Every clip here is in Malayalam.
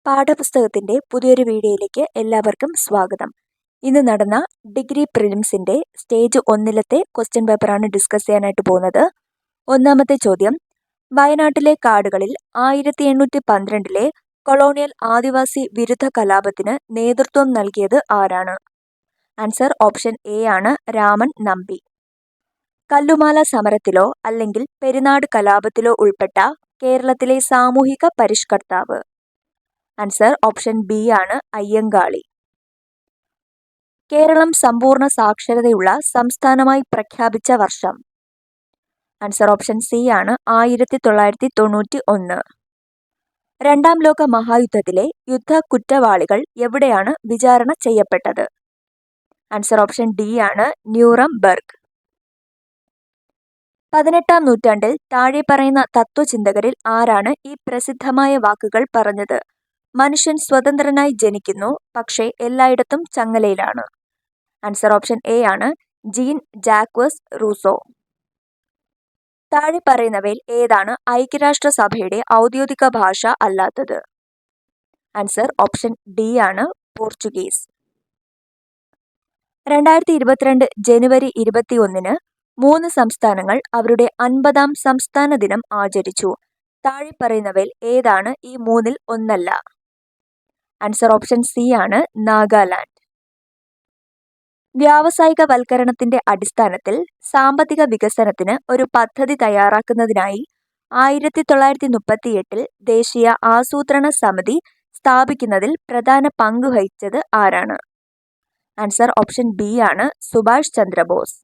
പാഠപുസ്തകത്തിന്റെ പുതിയൊരു വീഡിയോയിലേക്ക് എല്ലാവർക്കും സ്വാഗതം. ഇന്ന് നടന്ന ഡിഗ്രി പ്രിലിംസിന്റെ സ്റ്റേജ് 1-ലത്തെ ക്വസ്റ്റ്യൻ പേപ്പറാണ് ഡിസ്കസ് ചെയ്യാനായിട്ട് പോകുന്നത്. ഒന്നാമത്തെ ചോദ്യം, വയനാട്ടിലെ കാടുകളിൽ 1812-ലെ കൊളോണിയൽ ആദിവാസി വിരുദ്ധ കലാപത്തിന് നേതൃത്വം നൽകിയത് ആരാണ്? ആൻസർ ഓപ്ഷൻ എ ആണ് രാമൻ നമ്പി. കല്ലുമാല സമരത്തിലോ അല്ലെങ്കിൽ പെരിനാട് കലാപത്തിലോ ഉൾപ്പെട്ട കേരളത്തിലെ സാമൂഹിക പരിഷ്കർത്താവ്? ആൻസർ ഓപ്ഷൻ ബി ആണ് അയ്യങ്കാളി. കേരളം സമ്പൂർണ്ണ സാക്ഷരതയുള്ള സംസ്ഥാനമായി പ്രഖ്യാപിച്ച വർഷം? ആൻസർ ഓപ്ഷൻ സി ആണ് 1991. രണ്ടാം ലോക മഹായുദ്ധത്തിലെ യുദ്ധ കുറ്റവാളികൾ എവിടെയാണ് വിചാരണ ചെയ്യപ്പെട്ടത്? ആൻസർ ഓപ്ഷൻ ഡി ആണ് ന്യൂറംബർഗ്. 18-ാം നൂറ്റാണ്ടിൽ താഴെ പറയുന്ന തത്വചിന്തകരിൽ ആരാണ് ഈ പ്രസിദ്ധമായ വാക്കുകൾ പറഞ്ഞത്? മനുഷ്യൻ സ്വതന്ത്രനായി ജനിക്കുന്നു, പക്ഷേ എല്ലായിടത്തും ചങ്ങലയിലാണ്. ആൻസർ ഓപ്ഷൻ എ ആണ് ജീൻ ജാക്വസ് റൂസോ. താഴെ പറയുന്നവയിൽ ഏതാണ് ഐക്യരാഷ്ട്രസഭയുടെ ഔദ്യോഗിക ഭാഷ അല്ലാത്തത്? ആൻസർ ഓപ്ഷൻ ഡി ആണ് പോർച്ചുഗീസ്. 2022 ജനുവരി 21-ന് 3 സംസ്ഥാനങ്ങൾ അവരുടെ 50-ാം സംസ്ഥാന ദിനം ആചരിച്ചു. താഴെ പറയുന്നവയിൽ ഏതാണ് ഈ 3-ൽ ഒന്നല്ല? ആൻസർ ഓപ്ഷൻ സി ആണ് നാഗാലാൻഡ്. വ്യാവസായിക വൽക്കരണത്തിന്റെ അടിസ്ഥാനത്തിൽ സാമ്പത്തിക വികസനത്തിന് ഒരു പദ്ധതി തയ്യാറാക്കുന്നതിനായി 1938-ൽ ദേശീയ ആസൂത്രണ സമിതി സ്ഥാപിക്കുന്നതിൽ പ്രധാന പങ്ക് വഹിച്ചത് ആരാണ്? ആൻസർ ഓപ്ഷൻ ബി ആണ് സുഭാഷ് ചന്ദ്രബോസ്.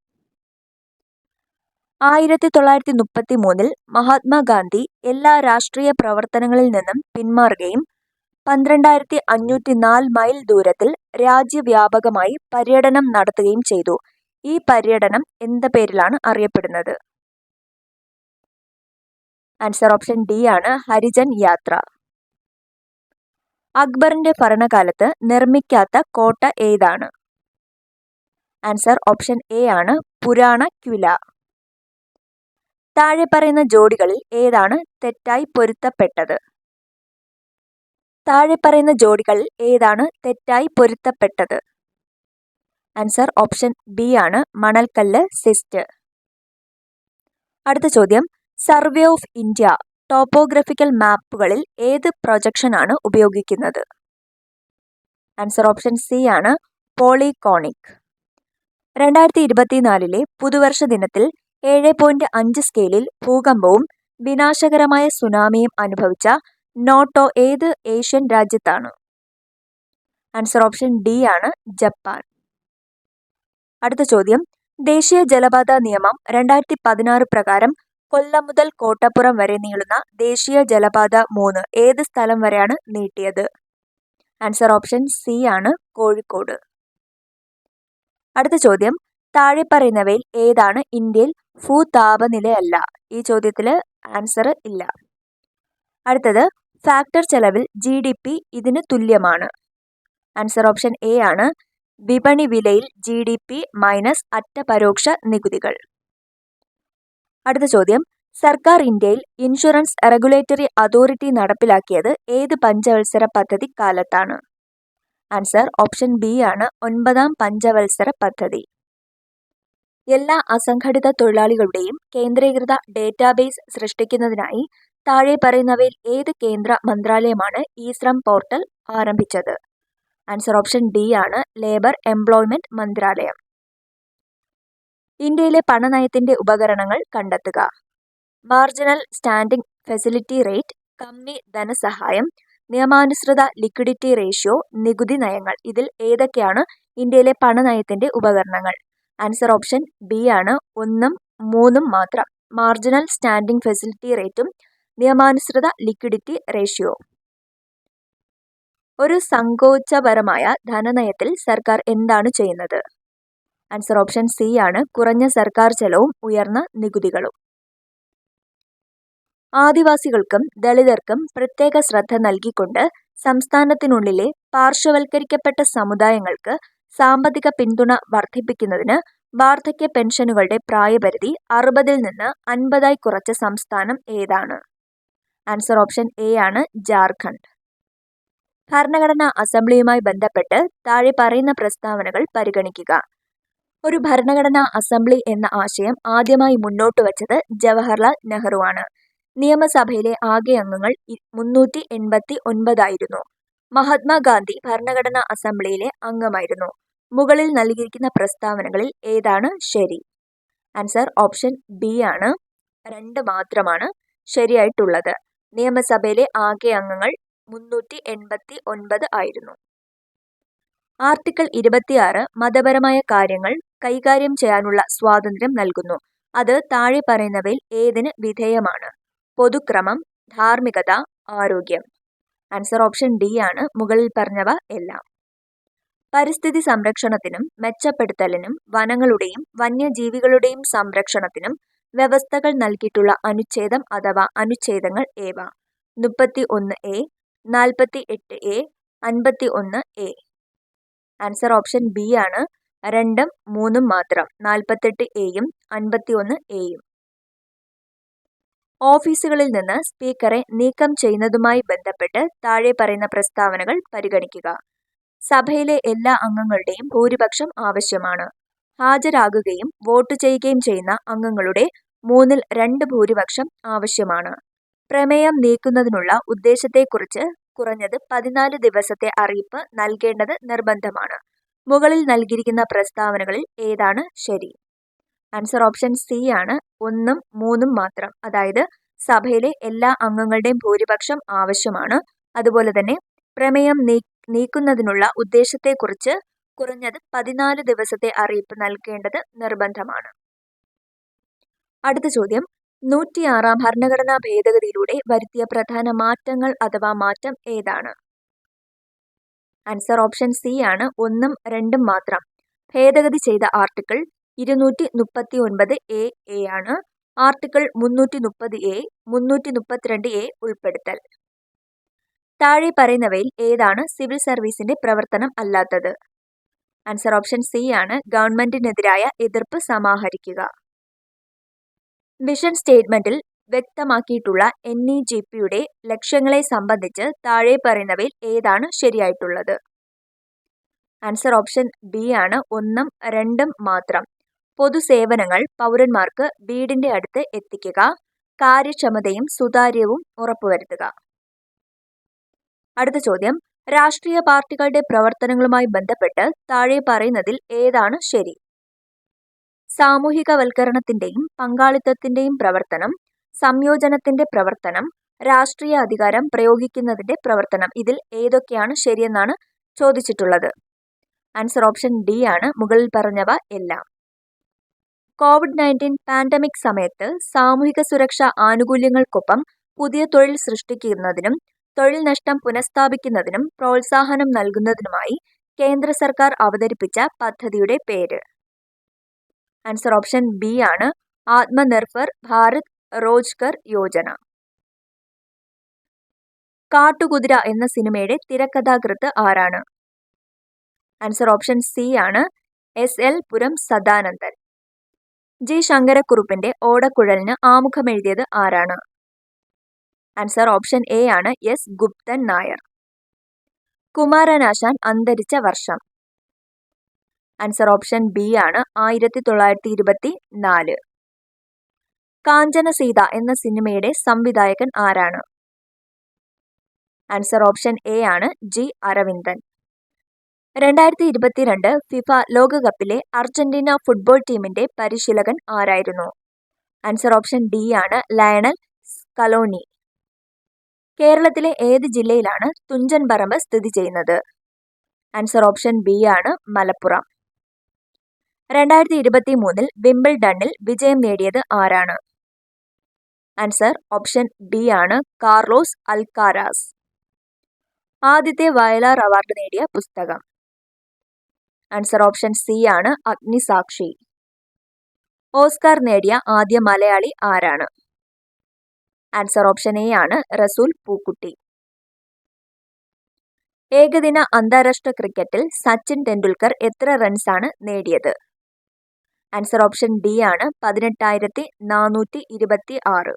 1933-ൽ മഹാത്മാഗാന്ധി എല്ലാ രാഷ്ട്രീയ പ്രവർത്തനങ്ങളിൽ നിന്നും പിന്മാറുകയും 12,504 മൈൽ ദൂരത്തിൽ രാജ്യവ്യാപകമായി പര്യടനം നടത്തുകയും ചെയ്തു. ഈ പര്യടനം എന്ത് പേരിലാണ് അറിയപ്പെടുന്നത്? ആൻസർ ഓപ്ഷൻ ഡി ആണ് ഹരിജൻ യാത്ര. അക്ബറിന്റെ ഭരണകാലത്ത് നിർമ്മിക്കാത്ത കോട്ട ഏതാണ്? ആൻസർ ഓപ്ഷൻ എ ആണ് പുരാണ ക്വില. താഴെ പറയുന്ന ജോഡികളിൽ ഏതാണ് തെറ്റായി പൊരുത്തപ്പെട്ടത്? താഴെ പറയുന്ന ജോഡികളിൽ ഏതാണ് തെറ്റായി പൊരുത്തപ്പെട്ടത്? ആൻസർ ഓപ്ഷൻ ബി ആണ് മണൽക്കല്ല് സിസ്റ്റ്. അടുത്ത ചോദ്യം, സർവേ ഓഫ് ഇന്ത്യ ടോപ്പോഗ്രഫിക്കൽ മാപ്പുകളിൽ ഏത് പ്രൊജക്ഷനാണ് ഉപയോഗിക്കുന്നത്? ആൻസർ ഓപ്ഷൻ സി ആണ് പോളികോണിക്. 2024-ലെ പുതുവർഷ ദിനത്തിൽ 7.5 സ്കെയിലിൽ ഭൂകമ്പവും വിനാശകരമായ സുനാമിയും അനുഭവിച്ച നോട്ടോ ഏത് ഏഷ്യൻ രാജ്യത്താണ്? ആൻസർ ഓപ്ഷൻ ഡി ആണ് ജപ്പാൻ. അടുത്ത ചോദ്യം, ദേശീയ ജലപാത നിയമം 2016 പ്രകാരം കൊല്ലം മുതൽ കോട്ടപ്പുറം വരെ നീളുന്ന ദേശീയ ജലപാത 3 ഏത് സ്ഥലം വരെയാണ് നീട്ടിയത്? ആൻസർ ഓപ്ഷൻ സി ആണ് കോഴിക്കോട്. അടുത്ത ചോദ്യം, താഴെ പറയുന്നവയിൽ ഏതാണ് ഇന്ത്യയിൽ ഭൂതാപനിലയല്ല? ഈ ചോദ്യത്തിൽ ആൻസർ ഇല്ല. അടുത്തത്, ഫാക്ടർ ചെലവിൽ GDP ഇതിന് തുല്യമാണ്. ആൻസർ ഓപ്ഷൻ എ ആണ് വിപണി വിലയിൽ GDP മൈനസ് അറ്റ പരോക്ഷ നികുതികൾ. അടുത്ത ചോദ്യം, സർക്കാർ ഇന്ത്യയിൽ ഇൻഷുറൻസ് റെഗുലേറ്ററി അതോറിറ്റി നടപ്പിലാക്കിയത് ഏത് പഞ്ചവത്സര പദ്ധതി കാലത്താണ്? ആൻസർ ഓപ്ഷൻ ബി ആണ് 9-ാം പഞ്ചവത്സര പദ്ധതി. എല്ലാ അസംഘടിത തൊഴിലാളികളുടെയും കേന്ദ്രീകൃത ഡേറ്റാബേസ് സൃഷ്ടിക്കുന്നതിനായി താഴെ പറയുന്നവയിൽ ഏത് കേന്ദ്ര മന്ത്രാലയമാണ് ഇ-ശ്രം പോർട്ടൽ ആരംഭിച്ചത്? ആൻസർ ഓപ്ഷൻ ഡി ആണ് ലേബർ എംപ്ലോയ്മെന്റ് മന്ത്രാലയം. ഇന്ത്യയിലെ പണനയത്തിന്റെ ഉപകരണങ്ങൾ കണ്ടെത്തുക. മാർജിനൽ സ്റ്റാൻഡിംഗ് ഫെസിലിറ്റി റേറ്റ്, കമ്മി ധനസഹായം, നിയമാനുസൃത ലിക്വിഡിറ്റി റേഷ്യോ, നികുതി നയങ്ങൾ. ഇതിൽ ഏതൊക്കെയാണ് ഇന്ത്യയിലെ പണനയത്തിന്റെ ഉപകരണങ്ങൾ? ആൻസർ ഓപ്ഷൻ ബി ആണ് 1ഉം 3ഉം മാത്രം. മാർജിനൽ സ്റ്റാൻഡിംഗ് ഫെസിലിറ്റി റേറ്റും നിയമാനുസൃത ലിക്വിഡിറ്റി റേഷ്യോ. ഒരു സങ്കോചപരമായ ധനനയത്തിൽ സർക്കാർ എന്താണ് ചെയ്യുന്നത്? ആൻസർ ഓപ്ഷൻ സി ആണ് കുറഞ്ഞ സർക്കാർ ചെലവും ഉയർന്ന നികുതികളും. ആദിവാസികൾക്കും ദളിതർക്കും പ്രത്യേക ശ്രദ്ധ നൽകിക്കൊണ്ട് സംസ്ഥാനത്തിനുള്ളിലെ പാർശ്വവൽക്കരിക്കപ്പെട്ട സമുദായങ്ങൾക്ക് സാമ്പത്തിക പിന്തുണ വർദ്ധിപ്പിക്കുന്നതിന് വാർദ്ധക്യ പെൻഷനുകളുടെ പ്രായപരിധി 60-ൽ നിന്ന് 50-ആയി കുറച്ച സംസ്ഥാനം ഏതാണ്? ആൻസർ ഓപ്ഷൻ എ ആണ് ജാർഖണ്ഡ്. ഭരണഘടനാ അസംബ്ലിയുമായി ബന്ധപ്പെട്ട് താഴെ പറയുന്ന പ്രസ്താവനകൾ പരിഗണിക്കുക. ഒരു ഭരണഘടനാ അസംബ്ലി എന്ന ആശയം ആദ്യമായി മുന്നോട്ട് വച്ചത് ജവഹർലാൽ നെഹ്റുവാണ്. നിയമസഭയിലെ ആകെ അംഗങ്ങൾ 389 മഹാത്മാഗാന്ധി ഭരണഘടനാ അസംബ്ലിയിലെ അംഗമായിരുന്നു. മുകളിൽ നൽകിയിരിക്കുന്ന പ്രസ്താവനകളിൽ ഏതാണ് ശരി? ആൻസർ ഓപ്ഷൻ ബി ആണ്. 2 മാത്രമാണ് ശരിയായിട്ടുള്ളത്. നിയമസഭയിലെ ആകെ അംഗങ്ങൾ 389 ആയിരുന്നു. ആർട്ടിക്കിൾ 26 മതപരമായ കാര്യങ്ങൾ കൈകാര്യം ചെയ്യാനുള്ള സ്വാതന്ത്ര്യം നൽകുന്നു. അത് താഴെ പറയുന്നവയിൽ ഏതിന് വിധേയമാണ്? പൊതുക്രമം, ധാർമ്മികത, ആരോഗ്യം. ആൻസർ ഓപ്ഷൻ ഡി ആണ്. മുകളിൽ പറഞ്ഞവ എല്ലാം. പരിസ്ഥിതി സംരക്ഷണത്തിനും മെച്ചപ്പെടുത്തലിനും വനങ്ങളുടെയും വന്യജീവികളുടെയും സംരക്ഷണത്തിനും വ്യവസ്ഥകൾ നൽകിയിട്ടുള്ള അനുച്ഛേദം അഥവാ അനുച്ഛേദങ്ങൾ ഏവ? 31A, 48A, 51A. Answer option B ആണ്. 2ഉം 3ഉം മാത്രം. 48Aയും 51Aയും. ഓഫീസുകളിൽ നിന്ന് സ്പീക്കറെ നീക്കം ചെയ്യുന്നതുമായി ബന്ധപ്പെട്ട് താഴെ പറയുന്ന പ്രസ്താവനകൾ പരിഗണിക്കുക. സഭയിലെ എല്ലാ അംഗങ്ങളുടെയും ഭൂരിപക്ഷം ആവശ്യമാണ്. ഹാജരാകുകയും വോട്ട് ചെയ്യുകയും ചെയ്യുന്ന അംഗങ്ങളുടെ 2/3 ഭൂരിപക്ഷം ആവശ്യമാണ്. പ്രമേയം നീക്കുന്നതിനുള്ള ഉദ്ദേശത്തെക്കുറിച്ച് കുറഞ്ഞത് 14 ദിവസത്തെ അറിയിപ്പ് നൽകേണ്ടത് നിർബന്ധമാണ്. മുകളിൽ നൽകിയിരിക്കുന്ന പ്രസ്താവനകളിൽ ഏതാണ് ശരി? ആൻസർ ഓപ്ഷൻ സി ആണ്. 1ഉം 3ഉം മാത്രം. അതായത് സഭയിലെ എല്ലാ അംഗങ്ങളുടെയും ഭൂരിപക്ഷം ആവശ്യമാണ്. അതുപോലെ തന്നെ പ്രമേയം നീക്കുന്നതിനുള്ള ഉദ്ദേശത്തെക്കുറിച്ച് കുറഞ്ഞത് 14 ദിവസത്തെ അറിയിപ്പ് നൽകേണ്ടത് നിർബന്ധമാണ്. അടുത്ത ചോദ്യം, 106 ഭരണഘടനാ ഭേദഗതിയിലൂടെ വരുത്തിയ പ്രധാന മാറ്റങ്ങൾ അഥവാ മാറ്റം ഏതാണ്? ആൻസർ ഓപ്ഷൻ സി ആണ്. 1ഉം 2ഉം മാത്രം. ഭേദഗതി ചെയ്ത ആർട്ടിക്കിൾ 239A ആണ്. ആർട്ടിക്കിൾ 330A, 332A ഉൾപ്പെടുത്തൽ. താഴെ പറയുന്നവയിൽ ഏതാണ് സിവിൽ സർവീസിന്റെ പ്രവർത്തനം അല്ലാത്തത്? ആൻസർ ഓപ്ഷൻ സി ആണ്. ഗവൺമെന്റിനെതിരായ എതിർപ്പ് സമാഹരിക്കുക. വിഷൻ സ്റ്റേറ്റ്മെന്റിൽ വ്യക്തമാക്കിയിട്ടുള്ള NEGPയുടെ ലക്ഷ്യങ്ങളെ സംബന്ധിച്ച് താഴെ പറയുന്നവയിൽ ഏതാണ് ശരിയായിട്ടുള്ളത്? ആൻസർ ഓപ്ഷൻ ബി ആണ്. 1ഉം 2ഉം മാത്രം. പൊതുസേവനങ്ങൾ പൗരന്മാർക്ക് വീടിന്റെ അടുത്ത് എത്തിക്കുക. കാര്യക്ഷമതയും സുതാര്യവും ഉറപ്പുവരുത്തുക. അടുത്ത ചോദ്യം, രാഷ്ട്രീയ പാർട്ടികളുടെ പ്രവർത്തനങ്ങളുമായി ബന്ധപ്പെട്ട് താഴെ പറയുന്നതിൽ ഏതാണ് ശരി? സാമൂഹികവൽക്കരണത്തിന്റെയും പങ്കാളിത്തത്തിന്റെയും പ്രവർത്തനം, സംയോജനത്തിന്റെ പ്രവർത്തനം, രാഷ്ട്രീയ അധികാരം പ്രയോഗിക്കുന്നതിന്റെ പ്രവർത്തനം. ഇതിൽ ഏതൊക്കെയാണ് ശരിയെന്നാണ് ചോദിച്ചിട്ടുള്ളത്? ആൻസർ ഓപ്ഷൻ ഡി ആണ്. മുകളിൽ പറഞ്ഞവ എല്ലാം. COVID-19 പാൻഡമിക് സമയത്ത് സാമൂഹിക സുരക്ഷാ ആനുകൂല്യങ്ങൾക്കൊപ്പം പുതിയ തൊഴിൽ സൃഷ്ടിക്കുന്നതിനും തൊഴിൽ നഷ്ടം പുനഃസ്ഥാപിക്കുന്നതിനും പ്രോത്സാഹനം നൽകുന്നതിനുമായി കേന്ദ്ര സർക്കാർ അവതരിപ്പിച്ച പദ്ധതിയുടെ പേര്? ആൻസർ ഓപ്ഷൻ ബി ആണ്. ആത്മനിർഭർ ഭാരത് റോജ്ഗർ യോജന. കാട്ടുകുതിര എന്ന സിനിമയുടെ തിരക്കഥാകൃത്ത് ആരാണ്? ആൻസർ ഓപ്ഷൻ സി ആണ്. SL പുരം സദാനന്ദൻ. ജി ശങ്കരക്കുറുപ്പിന്റെ ഓടക്കുഴലിന് ആമുഖമെഴുതിയത് ആരാണ്? ആൻസർ ഓപ്ഷൻ എ ആണ്. S ഗുപ്തൻ നായർ. കുമാരനാശാൻ അന്തരിച്ച വർഷം? ആൻസർ ഓപ്ഷൻ ബി ആണ്. 1924. കാഞ്ചനസീത എന്ന സിനിമയുടെ സംവിധായകൻ ആരാണ്? ആൻസർ ഓപ്ഷൻ എ ആണ്. G അരവിന്ദൻ. 2022 ഫിഫ ലോകകപ്പിലെ അർജന്റീന ഫുട്ബോൾ ടീമിന്റെ പരിശീലകൻ ആരായിരുന്നു? ആൻസർ ഓപ്ഷൻ ഡി ആണ്. Lionel Scaloni. കേരളത്തിലെ ഏത് ജില്ലയിലാണ് തുഞ്ചൻ പറമ്പ് സ്ഥിതി ചെയ്യുന്നത്? ആൻസർ ഓപ്ഷൻ ബി ആണ്. മലപ്പുറം. 2023 വിംബിൾഡണിൽ വിജയം നേടിയത് ആരാണ്? ആൻസർ ഓപ്ഷൻ ബി ആണ്. കാർലോസ് അൽക്കാരാസ്. ആദ്യത്തെ വയലാർ അവാർഡ് നേടിയ പുസ്തകം? ആൻസർ ഓപ്ഷൻ സി ആണ്. അഗ്നിസാക്ഷി. ഓസ്കാർ നേടിയ ആദ്യ മലയാളി ആരാണ്? ആൻസർ ഓപ്ഷൻ എ ആണ്. റസൂൽ പൂക്കുട്ടി. ഏകദിന അന്താരാഷ്ട്ര ക്രിക്കറ്റിൽ സച്ചിൻ ടെണ്ടുൽക്കർ എത്ര റൺസാണ് നേടിയത്? ആൻസർ ഓപ്ഷൻ ഡി ആണ്. 18,426.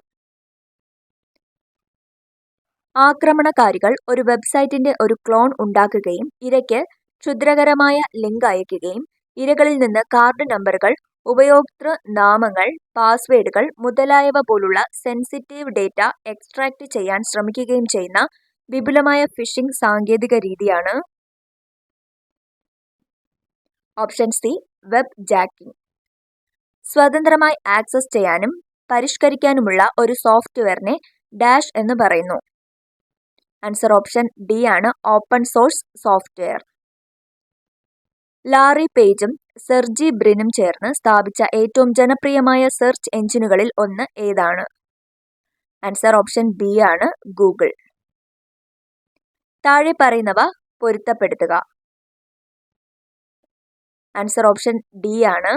ആക്രമണകാരികൾ ഒരു വെബ്സൈറ്റിന്റെ ഒരു ക്ലോൺ ഉണ്ടാക്കുകയും ഇരയ്ക്ക് ക്ഷുദ്രകരമായ ലിങ്ക് അയയ്ക്കുകയും ഇരകളിൽ നിന്ന് കാർഡ് നമ്പറുകൾ, ഉപയോക്തൃ നാമങ്ങൾ, പാസ്വേഡുകൾ മുതലായവ പോലുള്ള സെൻസിറ്റീവ് ഡേറ്റ എക്സ്ട്രാക്റ്റ് ചെയ്യാൻ ശ്രമിക്കുകയും ചെയ്യുന്ന വിപുലമായ ഫിഷിംഗ് സാങ്കേതിക രീതിയാണ് ഓപ്ഷൻ സി വെബ് ജാക്കിംഗ്. സ്വതന്ത്രമായി ആക്സസ് ചെയ്യാനും പരിഷ്കരിക്കാനുമുള്ള ഒരു സോഫ്റ്റ്വെയറിനെ ഡാഷ് എന്ന് പറയുന്നു. ആൻസർ ഓപ്ഷൻ ഡി ആണ് ഓപ്പൺ സോഴ്സ് സോഫ്റ്റ്വെയർ. ലാറി പേജും സെർജി ബ്രിനും ചേർന്ന് സ്ഥാപിച്ച ഏറ്റവും ജനപ്രിയമായ സെർച്ച് എഞ്ചിനുകളിൽ ഒന്ന് ഏതാണ്? ആൻസർ ഓപ്ഷൻ ബി ആണ് ഗൂഗിൾ. താഴെ പറയുന്നവ പൊരുത്തപ്പെടുത്തുക. ആൻസർ ഓപ്ഷൻ ഡി ആണ്.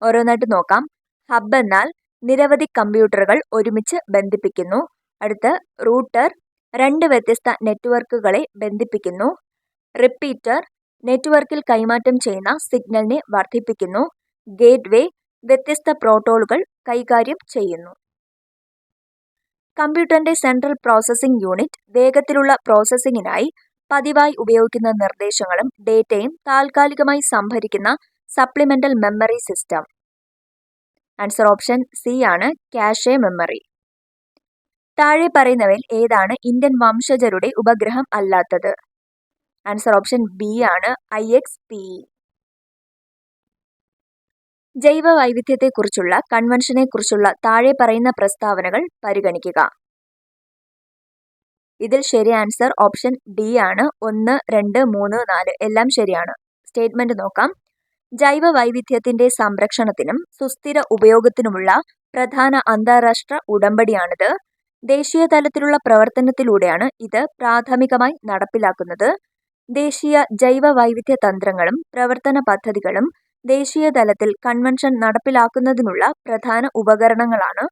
ഓരോന്നായിട്ട് നോക്കാം. ഹബ് എന്നാൽ നിരവധി കമ്പ്യൂട്ടറുകൾ ഒരുമിച്ച് ബന്ധിപ്പിക്കുന്നു. അടുത്ത് റൂട്ടർ രണ്ട് വ്യത്യസ്ത നെറ്റ്വർക്കുകളെ ബന്ധിപ്പിക്കുന്നു. റിപ്പീറ്റർ നെറ്റ്വർക്കിൽ കൈമാറ്റം ചെയ്യുന്ന സിഗ്നലിനെ വർദ്ധിപ്പിക്കുന്നു. ഗേറ്റ്വേ വ്യത്യസ്ത പ്രോട്ടോക്കോളുകൾ കൈകാര്യം ചെയ്യുന്നു. കമ്പ്യൂട്ടറിന്റെ സെൻട്രൽ പ്രോസസ്സിംഗ് യൂണിറ്റ് വേഗത്തിലുള്ള പ്രോസസ്സിംഗിനായി പതിവായി ഉപയോഗിക്കുന്ന നിർദ്ദേശങ്ങളും ഡേറ്റയും താൽക്കാലികമായി സംഭരിക്കുന്ന supplemental memory system. Answer option C ആണ് കാഷെ മെമ്മറി. താഴെ പറയുന്നവയിൽ ഏതാണ് ഇന്ത്യൻ വംശജരുടെ ഉപഗ്രഹം അല്ലാത്തത്? ആൻസർ ഓപ്ഷൻ ബി ആണ് IXPE. ജൈവ വൈവിധ്യത്തെക്കുറിച്ചുള്ള കൺവെൻഷനെക്കുറിച്ചുള്ള താഴെ പറയുന്ന പ്രസ്താവനകൾ പരിഗണിക്കുക. ഇതിൽ ശരിയായ ആൻസർ ഓപ്ഷൻ ഡി ആണ്. 1, 2, 3, 4 എല്ലാം ശരിയാണ്. സ്റ്റേറ്റ്മെന്റ് നോക്കാം. ജൈവ വൈവിധ്യത്തിന്റെ സംരക്ഷണത്തിനും സുസ്ഥിര ഉപയോഗത്തിനുമുള്ള പ്രധാന അന്താരാഷ്ട്ര ഉടമ്പടിയാണിത്. ദേശീയ തലത്തിലുള്ള പ്രവർത്തനത്തിലൂടെയാണ് ഇത് പ്രാഥമികമായി നടപ്പിലാക്കുന്നത്. ദേശീയ ജൈവ വൈവിധ്യ തന്ത്രങ്ങളും പ്രവർത്തന പദ്ധതികളും ദേശീയ തലത്തിൽ കൺവെൻഷൻ നടപ്പിലാക്കുന്നതിനുള്ള പ്രധാന ഉപകരണങ്ങളാണ്.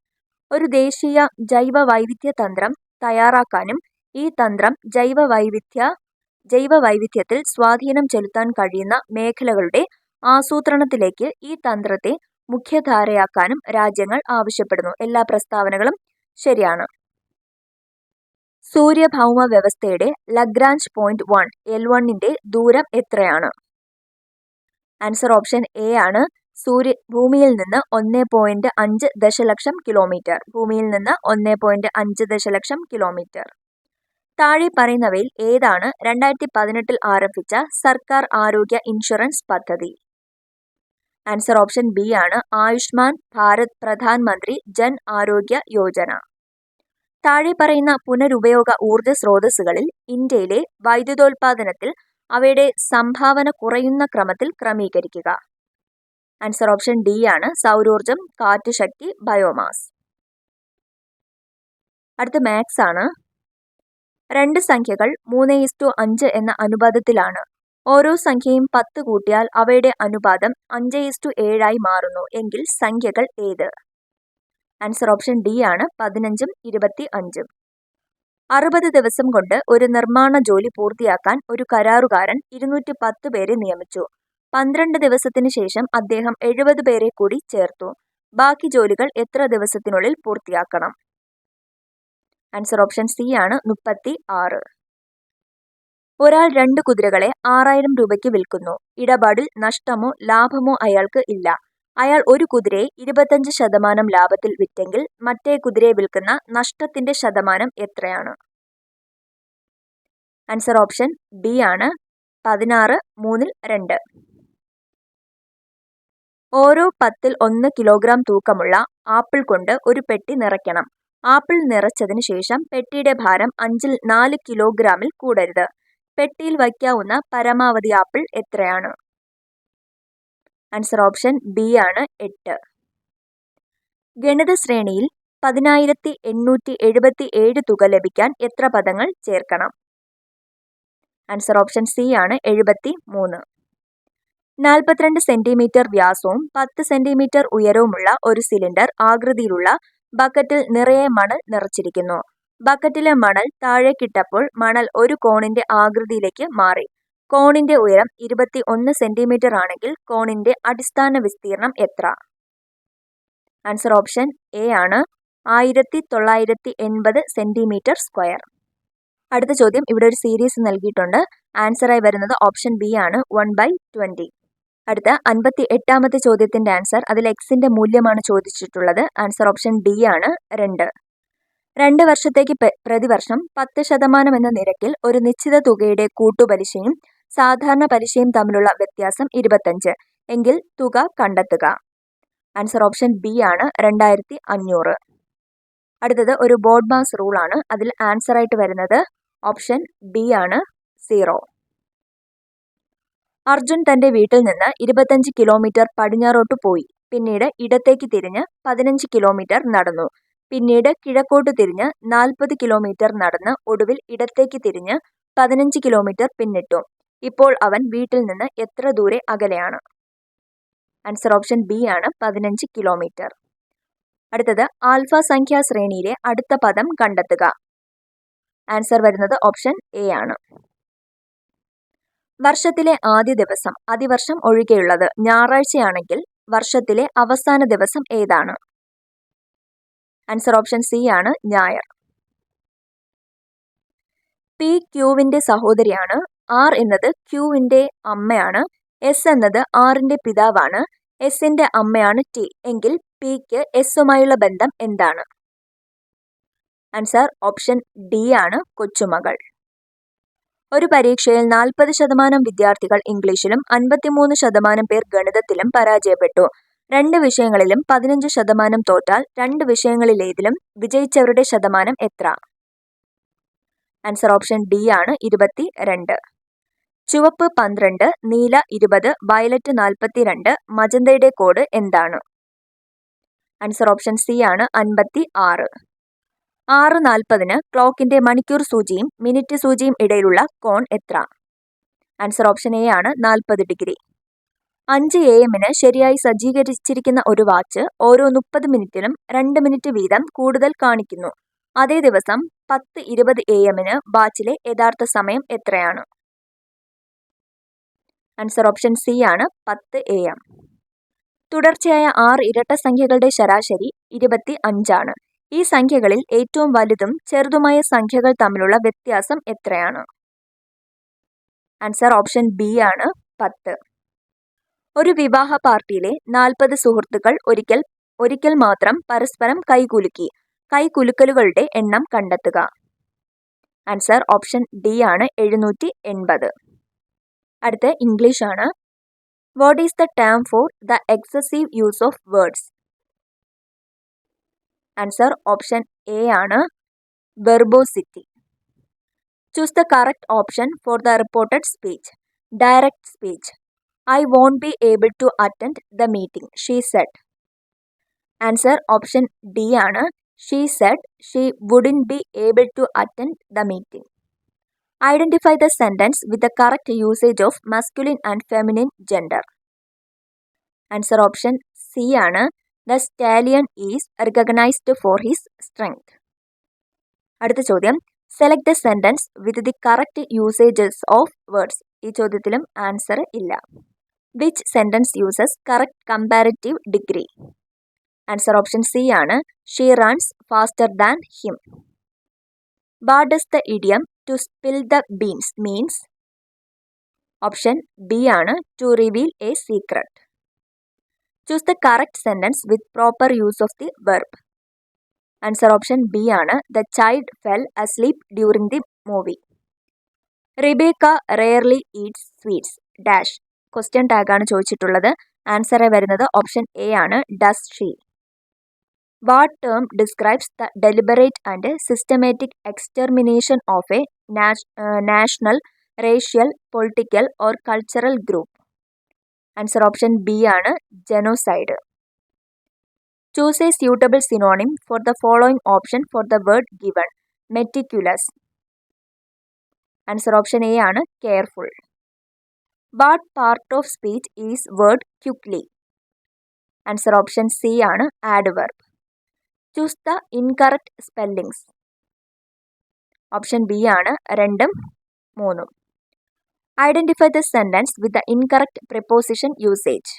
ഒരു ദേശീയ ജൈവ വൈവിധ്യ തന്ത്രം തയ്യാറാക്കാനും ഈ തന്ത്രം ജൈവ വൈവിധ്യത്തിൽ സ്വാധീനം ചെലുത്താൻ കഴിയുന്ന മേഖലകളുടെ ആസൂത്രണത്തിലേക്ക് ഈ തന്ത്രത്തെ മുഖ്യധാരയാക്കാനും രാജ്യങ്ങൾ ആവശ്യപ്പെടുന്നു. എല്ലാ പ്രസ്താവനകളും ശരിയാണ്. സൂര്യഭൗമ വ്യവസ്ഥയുടെ ലഗ്രാഞ്ച് പോയിന്റ് 1 L1ന്റെ ദൂരം എത്രയാണ്? ആൻസർ ഓപ്ഷൻ എ ആണ്. ഭൂമിയിൽ നിന്ന് 1.5 ദശലക്ഷം കിലോമീറ്റർ. ഭൂമിയിൽ നിന്ന് 1.5 ദശലക്ഷം കിലോമീറ്റർ. താഴെ പറയുന്നവയിൽ ഏതാണ് 2018 ആരംഭിച്ച സർക്കാർ ആരോഗ്യ ഇൻഷുറൻസ് പദ്ധതി? ആൻസർ ഓപ്ഷൻ ബി ആണ്. ആയുഷ്മാൻ ഭാരത് പ്രധാൻ മന്ത്രി ജൻ ആരോഗ്യ യോജന. താഴെ പറയുന്ന പുനരുപയോഗ ഊർജ സ്രോതസ്സുകളിൽ ഇന്ത്യയിലെ വൈദ്യുതോൽപാദനത്തിൽ അവയുടെ സംഭാവന കുറയുന്ന ക്രമത്തിൽ ക്രമീകരിക്കുക. ആൻസർ ഓപ്ഷൻ ഡി ആണ്. സൗരോർജം, കാറ്റ് ശക്തി, ബയോമാസ്. അടുത്ത മാത്സ് ആണ്. രണ്ട് സംഖ്യകൾ 3:5 എന്ന അനുപാതത്തിലാണ്. ഓരോ സംഖ്യയും 10 കൂട്ടിയാൽ അവയുടെ അനുപാതം 5:7 ആയി മാറുന്നു എങ്കിൽ സംഖ്യകൾ ഏത്? ആൻസർ ഓപ്ഷൻ ഡി ആണ്. 15ഉം 25ഉം. 60 ദിവസം കൊണ്ട് ഒരു നിർമ്മാണ ജോലി പൂർത്തിയാക്കാൻ ഒരു കരാറുകാരൻ 210 പേരെ നിയമിച്ചു. 12 ദിവസത്തിന് ശേഷം അദ്ദേഹം 70 പേരെ കൂടി ചേർത്തു. ബാക്കി ജോലികൾ എത്ര ദിവസത്തിനുള്ളിൽ പൂർത്തിയാക്കണം? ആൻസർ ഓപ്ഷൻ സി ആണ്. 36. ഒരാൾ 2 കുതിരകളെ 6000 രൂപയ്ക്ക് വിൽക്കുന്നു. ഇടപാടിൽ നഷ്ടമോ ലാഭമോ അയാൾക്ക് ഇല്ല. അയാൾ ഒരു കുതിരയെ 25% ലാഭത്തിൽ വിറ്റെങ്കിൽ മറ്റേ കുതിരയെ വിൽക്കുന്ന നഷ്ടത്തിന്റെ ശതമാനം എത്രയാണ്? ആൻസർ ഓപ്ഷൻ ബി ആണ്. 16 3ൽ 2. ഓരോ 10ൽ 1 കിലോഗ്രാം തൂക്കമുള്ള ആപ്പിൾ കൊണ്ട് ഒരു പെട്ടി നിറയ്ക്കണം. ആപ്പിൾ നിറച്ചതിന് ശേഷം പെട്ടിയുടെ ഭാരം 5ൽ 4 കിലോഗ്രാമിൽ കൂടരുത്. പെട്ടിയിൽ വയ്ക്കാവുന്ന പരമാവധി ആപ്പിൾ എത്രയാണ്? ആൻസർ ഓപ്ഷൻ ബി ആണ്. 8. ഗണിത ശ്രേണിയിൽ 10,877 തുക ലഭിക്കാൻ എത്ര പദങ്ങൾ ചേർക്കണം? ആൻസർ ഓപ്ഷൻ സി ആണ്. 73. 42 സെന്റിമീറ്റർ വ്യാസവും 10 സെന്റിമീറ്റർ ഉയരവുമുള്ള ഒരു സിലിണ്ടർ ആകൃതിയിലുള്ള ബക്കറ്റിൽ നിറയെ മണൽ നിറച്ചിരിക്കുന്നു. ബക്കറ്റിലെ മണൽ താഴേക്കിട്ടപ്പോൾ മണൽ ഒരു കോണിന്റെ ആകൃതിയിലേക്ക് മാറി. കോണിന്റെ ഉയരം 21 സെന്റിമീറ്റർ ആണെങ്കിൽ കോണിന്റെ അടിസ്ഥാന വിസ്തീർണം എത്ര? ആൻസർ ഓപ്ഷൻ എ ആണ്. 1980 സെന്റിമീറ്റർ സ്ക്വയർ. അടുത്ത ചോദ്യം, ഇവിടെ ഒരു സീരീസ് നൽകിയിട്ടുണ്ട്. ആൻസറായി വരുന്നത് ഓപ്ഷൻ ബി ആണ്, 1/20. അടുത്ത 58ാമത്തെ ചോദ്യത്തിന്റെ ആൻസർ, അതിൽ എക്സിന്റെ മൂല്യമാണ് ചോദിച്ചിട്ടുള്ളത്. ആൻസർ ഓപ്ഷൻ ഡി ആണ്, 2. 2 വർഷത്തേക്ക് പ്രതിവർഷം 10% എന്ന നിരക്കിൽ ഒരു നിശ്ചിത തുകയുടെ കൂട്ടുപലിശയും സാധാരണ പലിശയും തമ്മിലുള്ള വ്യത്യാസം 25 എങ്കിൽ തുക കണ്ടെത്തുക. ആൻസർ ഓപ്ഷൻ ബി ആണ്, 2500. അടുത്തത് ഒരു ബോഡ് മാസ് റൂൾ ആണ്. അതിൽ ആൻസറായിട്ട് വരുന്നത് ഓപ്ഷൻ ബി ആണ്, 0. അർജുൻ തന്റെ വീട്ടിൽ നിന്ന് 25 കിലോമീറ്റർ പടിഞ്ഞാറോട്ട് പോയി. പിന്നീട് ഇടത്തേക്ക് തിരിഞ്ഞ് 15 കിലോമീറ്റർ നടന്നു. പിന്നീട് കിഴക്കോട്ട് തിരിഞ്ഞ് 40 കിലോമീറ്റർ നടന്ന് ഒടുവിൽ ഇടത്തേക്ക് തിരിഞ്ഞ് 15 കിലോമീറ്റർ പിന്നിട്ടു. ഇപ്പോൾ അവൻ വീട്ടിൽ നിന്ന് എത്ര ദൂരെ അകലെയാണ്? ആൻസർ ഓപ്ഷൻ ബി ആണ്, 15 കിലോമീറ്റർ. അടുത്തത് ആൽഫ സംഖ്യാ ശ്രേണിയിലെ അടുത്ത പദം കണ്ടെത്തുക. ആൻസർ വരുന്നത് ഓപ്ഷൻ എ ആണ്. വർഷത്തിലെ ആദ്യ ദിവസം അതിവർഷം ഒഴികെയുള്ളത് ഞായറാഴ്ചയാണെങ്കിൽ വർഷത്തിലെ അവസാന ദിവസം ഏതാണ്? ആൻസർ ഓപ്ഷൻ സി ആണ്, ഞായർ. പി ക്യൂവിന്റെ സഹോദരിയാണ്. ആർ എന്നത് ക്യൂവിന്റെ അമ്മയാണ്. എസ് എന്നത് ആറിന്റെ പിതാവാണ്. എസിന്റെ അമ്മയാണ് ടി എങ്കിൽ പിക്ക് എസുമായുള്ള ബന്ധം എന്താണ്? ആൻസർ ഓപ്ഷൻ ഡി ആണ്, കൊച്ചുമകൾ. ഒരു പരീക്ഷയിൽ 40% വിദ്യാർത്ഥികൾ ഇംഗ്ലീഷിലും 53% പേർ ഗണിതത്തിലും പരാജയപ്പെട്ടു. 2 വിഷയങ്ങളിലും 15% തോറ്റാൽ 2 വിഷയങ്ങളിലേതിലും വിജയിച്ചവരുടെ ശതമാനം എത്ര? ആൻസർ ഓപ്ഷൻ ഡി ആണ്, 22. ചുവപ്പ് 12, നീല 20, വയലറ്റ് 42, മജന്തയുടെ കോഡ് എന്താണ്? ആൻസർ ഓപ്ഷൻ സി ആണ്, 56. 6:40 ക്ലോക്കിന്റെ മണിക്കൂർ സൂചിയും മിനിറ്റ് സൂചിയും ഇടയിലുള്ള കോൺ എത്ര? ആൻസർ ഓപ്ഷൻ എ ആണ്, 40 ഡിഗ്രി. 5 AM ശരിയായി സജ്ജീകരിച്ചിരിക്കുന്ന ഒരു വാച്ച് ഓരോ 30 മിനിറ്റിലും 2 മിനിറ്റ് വീതം കൂടുതൽ കാണിക്കുന്നു. അതേ ദിവസം 10:20 AM വാച്ചിലെ യഥാർത്ഥ സമയം എത്രയാണ്? ആൻസർ ഓപ്ഷൻ സി ആണ്, 10 AM. തുടർച്ചയായ 6 ഇരട്ട സംഖ്യകളുടെ ശരാശരി 25 ആണ്. ഈ സംഖ്യകളിൽ ഏറ്റവും വലുതും ചെറുതുമായ സംഖ്യകൾ തമ്മിലുള്ള വ്യത്യാസം എത്രയാണ്? ആൻസർ ഓപ്ഷൻ ബി ആണ്, 10. ഒരു വിവാഹ പാർട്ടിയിലെ 40 സുഹൃത്തുക്കൾ ഒരിക്കൽ മാത്രം പരസ്പരം കൈകുലുക്കി. കൈകുലുക്കലുകളുടെ എണ്ണം കണ്ടെത്തുക. ആൻസർ ഓപ്ഷൻ ഡി ആണ്, 780. അടുത്ത ഇംഗ്ലീഷ് ആണ്. What is the term for the excessive use of words? Answer option A ആണ്, verbosity. Choose the correct option for the reported speech. Direct speech. I won't be able to attend the meeting, she said. Answer option D ആണ്, she said she wouldn't be able to attend the meeting. Identify the sentence with the correct usage of masculine and feminine gender. Answer option C ആണ്, the stallion is recognized for his strength. അടുത്ത ചോദ്യം, select the sentence with the correct usages of words. ഈ ചോദ്യത്തിലും ആൻസർ ഇല്ല. Which sentence uses correct comparative degree? Answer option C ആണ്, she runs faster than him. What does the idiom to spill the beans means? Option B ആണ്, to reveal a secret. Choose the correct sentence with proper use of the verb. Answer option B ആണ്, the child fell asleep during the movie. Rebecca rarely eats sweets dash. Question ടാഗാണ് ചോദിച്ചിട്ടുള്ളത്. ആൻസറെ വരുന്നത് ഓപ്ഷൻ എ ആണ്, does she. What term describes the deliberate and systematic extermination of a national, racial, political or cultural group? Answer option B ആണ്, genocide. Choose a suitable synonym for the following option for the word given. Meticulous. Answer option A ആണ്, careful. What part of speech is word quickly? Answer option C ആണ്, adverb. Choose the incorrect spellings. Option B ആണ്, 2ഉം 3ഉം. Identify the sentence with the incorrect preposition usage.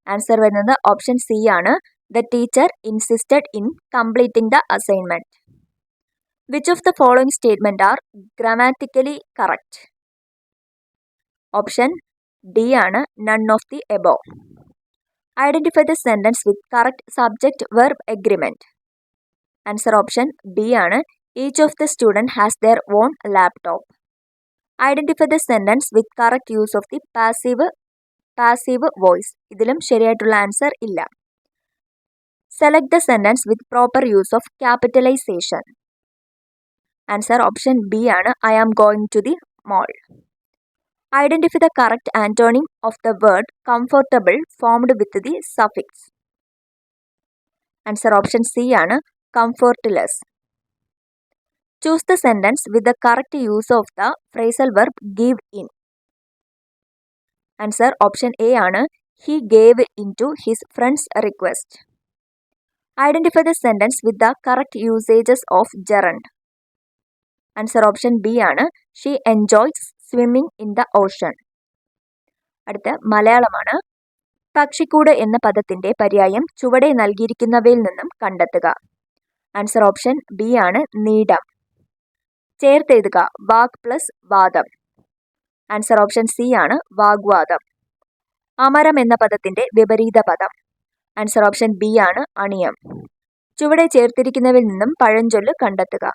Answer വരുന്നത് ഓപ്ഷൻ സി ആണ്, The teacher insisted in completing the assignment. Which of the following statements are grammatically correct? Option D ആണ് none of the above. Identify the sentence with correct subject verb agreement. Answer option B ആണ് each of the student has their own laptop. Identify the sentence with correct use of the passive voice. ഇതിലും ശരിയായിട്ടുള്ള ആൻസർ ഇല്ല. Select the sentence with proper use of capitalization. Answer option B ആണ് I am going to the mall. Identify the correct antonym of the word comfortable formed with the suffix. Answer option C ആണ് comfortless. Choose the sentence with the correct use of the phrasal verb give in. Answer option A ആണ് he gave into his friend's request. Identify the sentence with the correct usages of gerund. Answer option B ആണ് she enjoys swimming in the ocean. അടുത്ത മലയാളമാണ്. പക്ഷിക്കൂട് എന്ന പദത്തിന്റെ പര്യായം ചുവടെ നൽകിയിരിക്കുന്നവയിൽ നിന്നും കണ്ടെത്തുക. ആൻസർ ഓപ്ഷൻ ബി ആണ് നീഡം. ചേർത്തെഴുതുക വാക് പ്ലസ് വാദം. ആൻസർ ഓപ്ഷൻ സി ആണ് വാഗ്വാദം. അമരം എന്ന പദത്തിന്റെ വിപരീത പദം. ആൻസർ ഓപ്ഷൻ ബി ആണ് അണിയം. ചുവടെ ചേർത്തിരിക്കുന്നവയിൽ നിന്നും പഴഞ്ചൊല്ല് കണ്ടെത്തുക.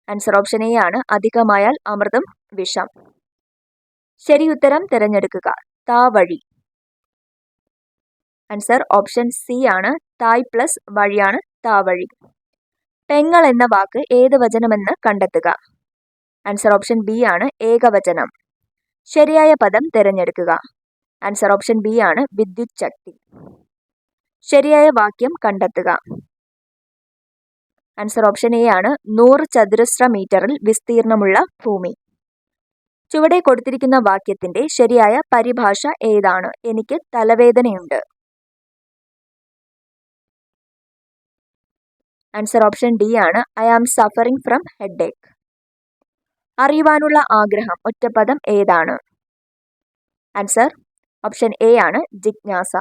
ആൻസർ ഓപ്ഷൻ എ ആണ് അധികമായാൽ അമൃതം വിഷം. ശരി ഉത്തരം തിരഞ്ഞെടുക്കുക. താവഴി. ആൻസർ ഓപ്ഷൻ സി ആണ് തായ് പ്ലസ് വഴിയാണ് താവഴി. പെങ്ങൾ എന്ന വാക്ക് ഏത് വചനമെന്ന് കണ്ടെത്തുക. ആൻസർ ഓപ്ഷൻ ബി ആണ് ഏകവചനം. ശരിയായ പദം തിരഞ്ഞെടുക്കുക. ആൻസർ ഓപ്ഷൻ ബി ആണ് വിദ്യുത് ശക്തി. ശരിയായ വാക്യം കണ്ടെത്തുക. ആൻസർ ഓപ്ഷൻ എ ആണ് 100 ചതുരശ്ര മീറ്ററിൽ വിസ്തീർണമുള്ള ഭൂമി. ചുവടെ കൊടുത്തിരിക്കുന്ന വാക്യത്തിന്റെ ശരിയായ പരിഭാഷ ഏതാണ്? എനിക്ക് തലവേദനയുണ്ട്. ആൻസർ ഓപ്ഷൻ ഡി ആണ് I am suffering from headache. അറിയുവാനുള്ള ആഗ്രഹം ഒറ്റപ്പദം ഏതാണ്? ആൻസർ ഓപ്ഷൻ എ ആണ് ജിജ്ഞാസ.